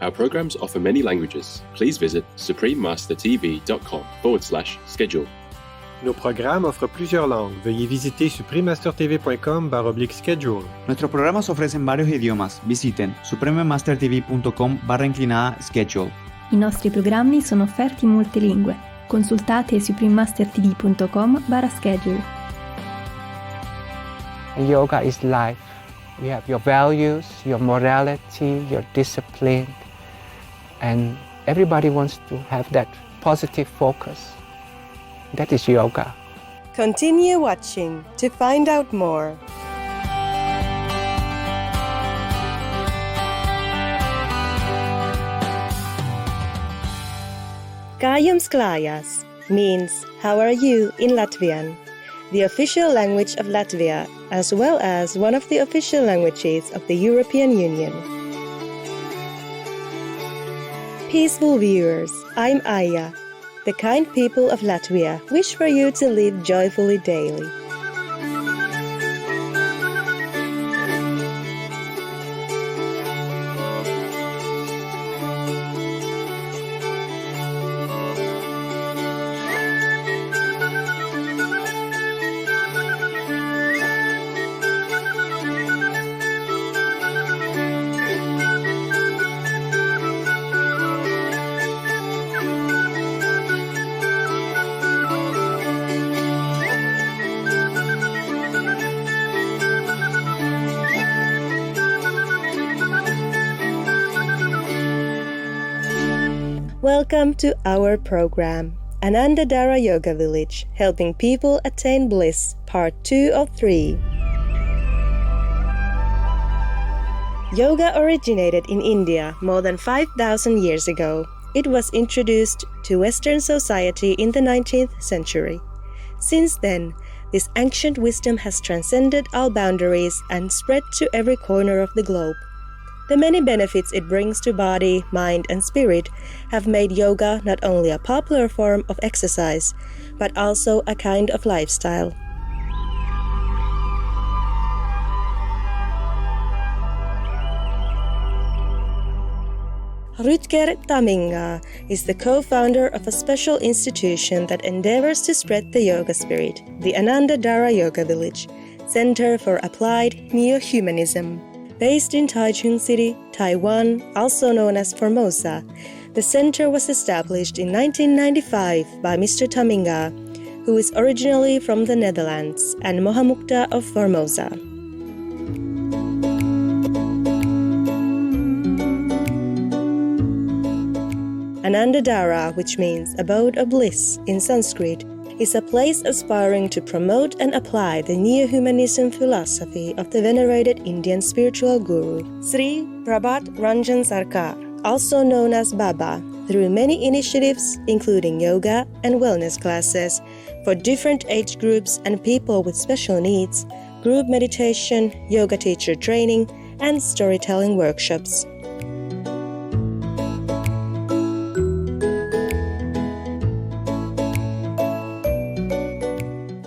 Our programs offer many languages. Please visit suprememastertv.com/schedule. Nos programas offrent plusieurs langues. Veuillez visiter suprememastertv.com/schedule. Nuestros programas ofrecen varios idiomas. Visiten suprememastertv.com/schedule. I nostri programmi sono offerti in molte lingue. Consultate suprememastertv.com/schedule. Yoga is life. You have your values, your morality, your discipline, and everybody wants to have that positive focus. That is yoga. Continue watching to find out more. Kā jums klājas means how are you in Latvian, the official language of Latvia, as well as one of the official languages of the European Union. Peaceful viewers, I'm Aya. The kind people of Latvia wish for you to live joyfully daily. Welcome to our program, Anándá Dára Yoga Village, helping people attain bliss, part 2 of 3. Yoga originated in India more than 5,000 years ago. It was introduced to Western society in the 19th century. Since then, this ancient wisdom has transcended all boundaries and spread to every corner of the globe. The many benefits it brings to body, mind, and spirit have made yoga not only a popular form of exercise, but also a kind of lifestyle. Rutger Tamminga is the co-founder of a special institution that endeavors to spread the yoga spirit, the Anándá Dára Yoga Village, Center for Applied Neo-Humanism. Based in Taichung City, Taiwan, also known as Formosa, the center was established in 1995 by Mr. Tamminga, who is originally from the Netherlands, and Mohamukta of Formosa. Anándá Dára, which means abode of bliss in Sanskrit, is a place aspiring to promote and apply the neo-humanism philosophy of the venerated Indian spiritual guru, Sri Prabhat Ranjan Sarkar, also known as Baba, through many initiatives including yoga and wellness classes for different age groups and people with special needs, group meditation, yoga teacher training, and storytelling workshops.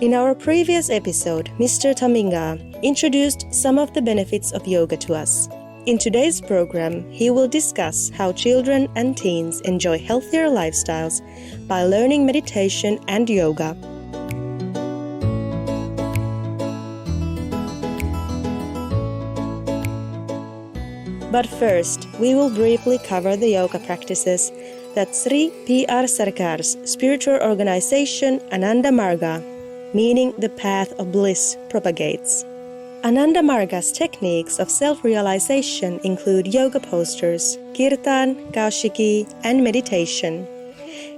In our previous episode, Mr. Tamminga introduced some of the benefits of yoga to us. In today's program, he will discuss how children and teens enjoy healthier lifestyles by learning meditation and yoga. But first, we will briefly cover the yoga practices that Sri P.R. Sarkar's spiritual organization Ananda Marga, meaning the path of bliss, propagates. Ananda Marga's techniques of self-realization include yoga postures, kirtan, kaushiki, and meditation.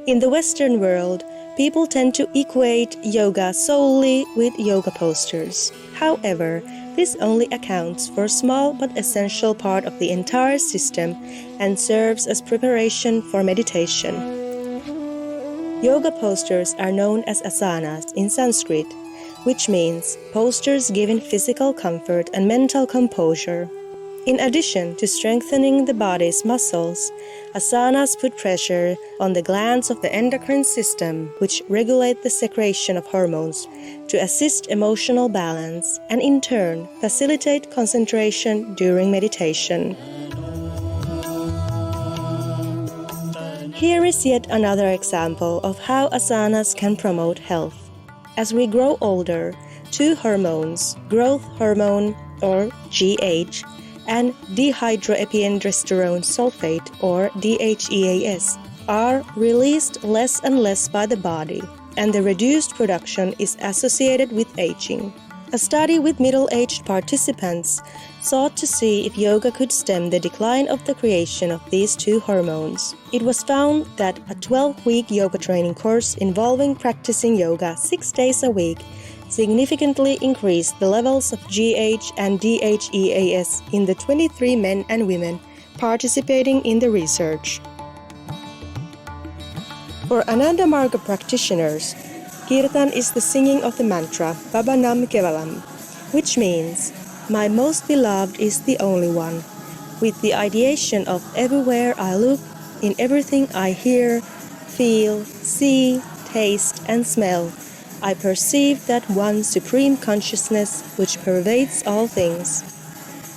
In the Western world, people tend to equate yoga solely with yoga postures. However, this only accounts for a small but essential part of the entire system and serves as preparation for meditation. Yoga postures are known as asanas in Sanskrit, which means postures giving physical comfort and mental composure. In addition to strengthening the body's muscles, asanas put pressure on the glands of the endocrine system, which regulate the secretion of hormones to assist emotional balance and in turn facilitate concentration during meditation. Here is yet another example of how asanas can promote health. As we grow older, two hormones, growth hormone or GH, and dehydroepiandrosterone sulfate or DHEAS, are released less and less by the body, and the reduced production is associated with aging. A study with middle-aged participants sought to see if yoga could stem the decline of the creation of these two hormones. It was found that a 12-week yoga training course involving practicing yoga 6 days a week significantly increased the levels of GH and DHEAS in the 23 men and women participating in the research. For Ananda Marga practitioners, Kirtan is the singing of the mantra Baba Nam Kevalam, which means, "My most beloved is the only one," with the ideation of everywhere I look, in everything I hear, feel, see, taste, and smell, I perceive that one supreme consciousness which pervades all things.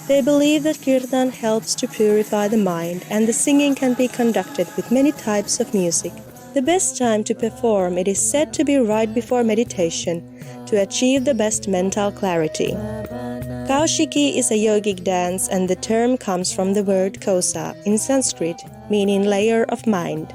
They believe that Kirtan helps to purify the mind, and the singing can be conducted with many types of music. The best time to perform it is said to be right before meditation to achieve the best mental clarity. Kaushiki is a yogic dance, and the term comes from the word kosa in Sanskrit, meaning layer of mind.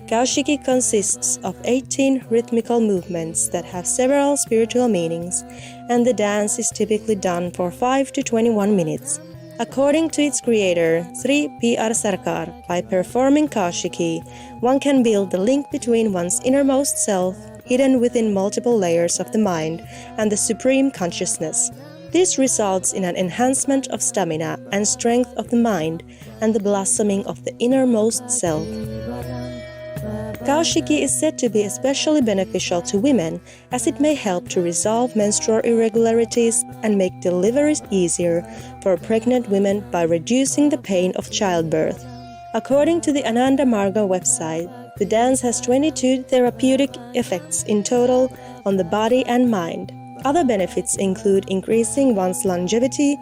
Kaushiki consists of 18 rhythmical movements that have several spiritual meanings, and the dance is typically done for 5 to 21 minutes. According to its creator, Sri P.R. Sarkar, by performing Kaushiki, one can build the link between one's innermost self, hidden within multiple layers of the mind, and the supreme consciousness. This results in an enhancement of stamina and strength of the mind, and the blossoming of the innermost self. Kaushiki is said to be especially beneficial to women, as it may help to resolve menstrual irregularities and make deliveries easier for pregnant women by reducing the pain of childbirth. According to the Ananda Marga website, the dance has 22 therapeutic effects in total on the body and mind. Other benefits include increasing one's longevity,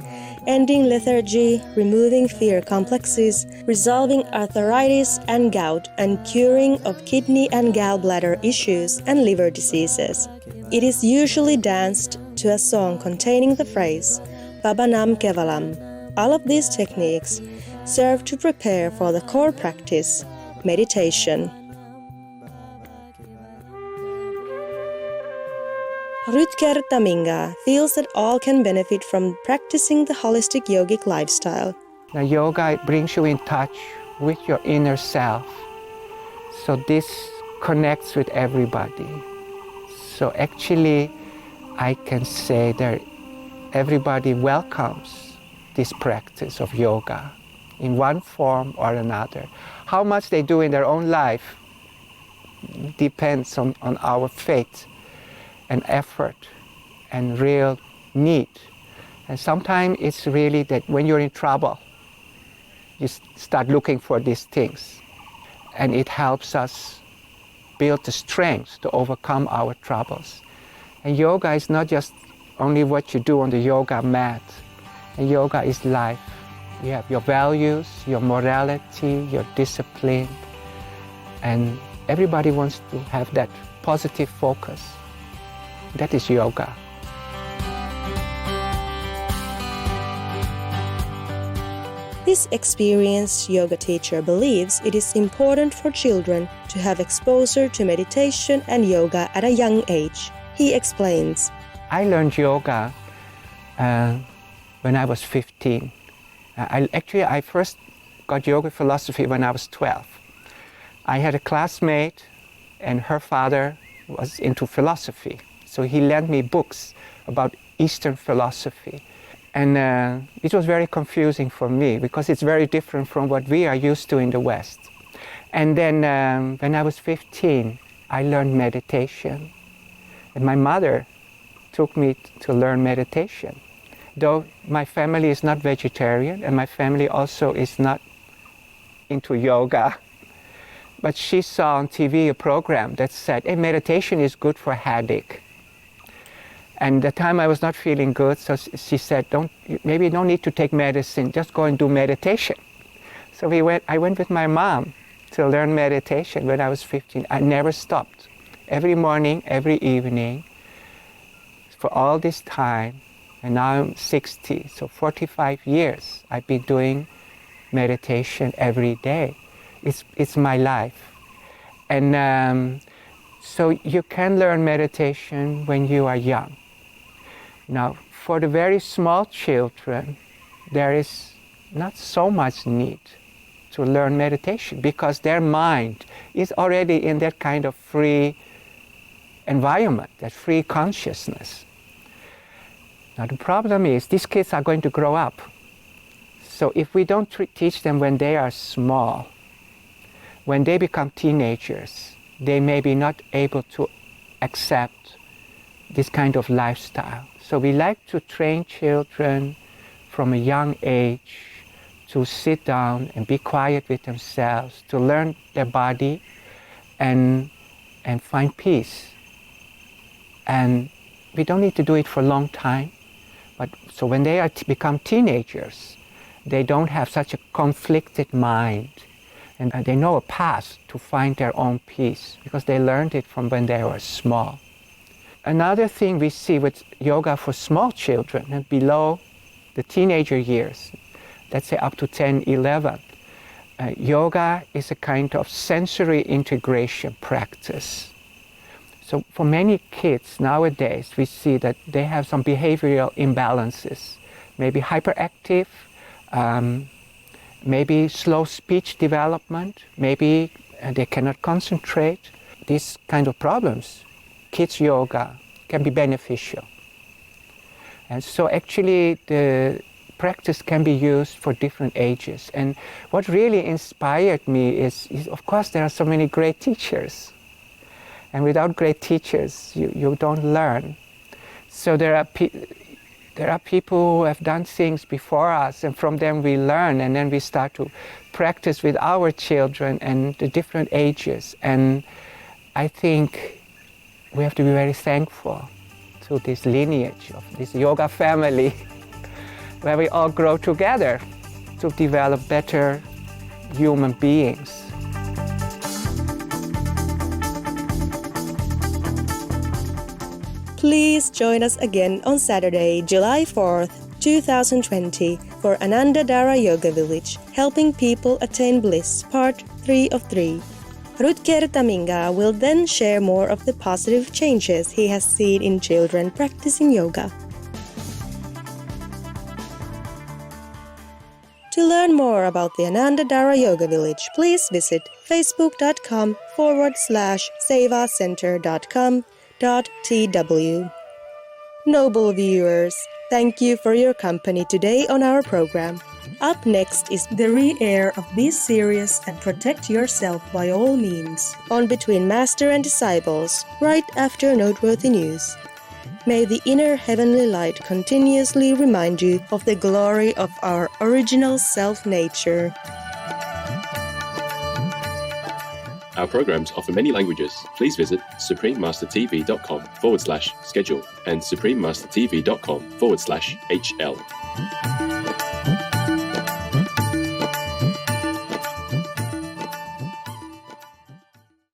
ending lethargy, removing fear complexes, resolving arthritis and gout, and curing of kidney and gallbladder issues and liver diseases. It is usually danced to a song containing the phrase Baba Nam Kevalam. All of these techniques serve to prepare for the core practice, meditation. Rutger Taminga feels that all can benefit from practicing the holistic yogic lifestyle. The yoga brings you in touch with your inner self. So this connects with everybody. So actually, I can say that everybody welcomes this practice of yoga in one form or another. How much they do in their own life depends on our faith and effort and real need. And sometimes it's really that when you're in trouble, you start looking for these things. And it helps us build the strength to overcome our troubles. And yoga is not just only what you do on the yoga mat. And yoga is life. You have your values, your morality, your discipline. And everybody wants to have that positive focus. That is yoga. This experienced yoga teacher believes it is important for children to have exposure to meditation and yoga at a young age. He explains. I learned yoga when I was 15. I first got yoga philosophy when I was 12. I had a classmate and her father was into philosophy. So he lent me books about Eastern philosophy. And it was very confusing for me because it's very different from what we are used to in the West. And then when I was 15, I learned meditation. And my mother took me to learn meditation. Though my family is not vegetarian and my family also is not into yoga, but she saw on TV a program that said, hey, meditation is good for headache. And at the time I was not feeling good, so she said, maybe you don't need to take medicine, just go and do meditation. So I went with my mom to learn meditation when I was 15. I never stopped. Every morning, every evening, for all this time, and now I'm 60, so 45 years I've been doing meditation every day. It's my life. And so you can learn meditation when you are young. Now, for the very small children, there is not so much need to learn meditation because their mind is already in that kind of free environment, that free consciousness. Now the problem is these kids are going to grow up. So if we don't teach them when they are small, when they become teenagers, they may be not able to accept this kind of lifestyle. So we like to train children from a young age to sit down and be quiet with themselves, to learn their body and find peace. And we don't need to do it for a long time. But so when they become teenagers, they don't have such a conflicted mind. And they know a path to find their own peace because they learned it from when they were small. Another thing we see with yoga for small children and below the teenager years, let's say up to 10, 11, yoga is a kind of sensory integration practice. So for many kids nowadays, we see that they have some behavioral imbalances, maybe hyperactive, maybe slow speech development, maybe they cannot concentrate. These kind of problems, kids yoga can be beneficial. And so actually the practice can be used for different ages. And what really inspired me is of course there are so many great teachers. And without great teachers, you don't learn. So there are people who have done things before us, and from them we learn, and then we start to practice with our children and the different ages. And I think we have to be very thankful to this lineage of this yoga family, where we all grow together to develop better human beings. Please join us again on Saturday, July 4th, 2020 for Ananda Dara Yoga Village, Helping People Attain Bliss, Part 3 of 3. Rutger Taminga will then share more of the positive changes he has seen in children practicing yoga. To learn more about the Ananda Dara Yoga Village, please visit facebook.com/sevacenter.com.tw. Noble viewers, thank you for your company today on our program. Up next is the re-air of this series and Protect Yourself by All Means on Between Master and Disciples, right after noteworthy news. May the inner heavenly light continuously remind you of the glory of our original self-nature. Our programs offer many languages. Please visit suprememastertv.com/schedule and suprememastertv.com/HL.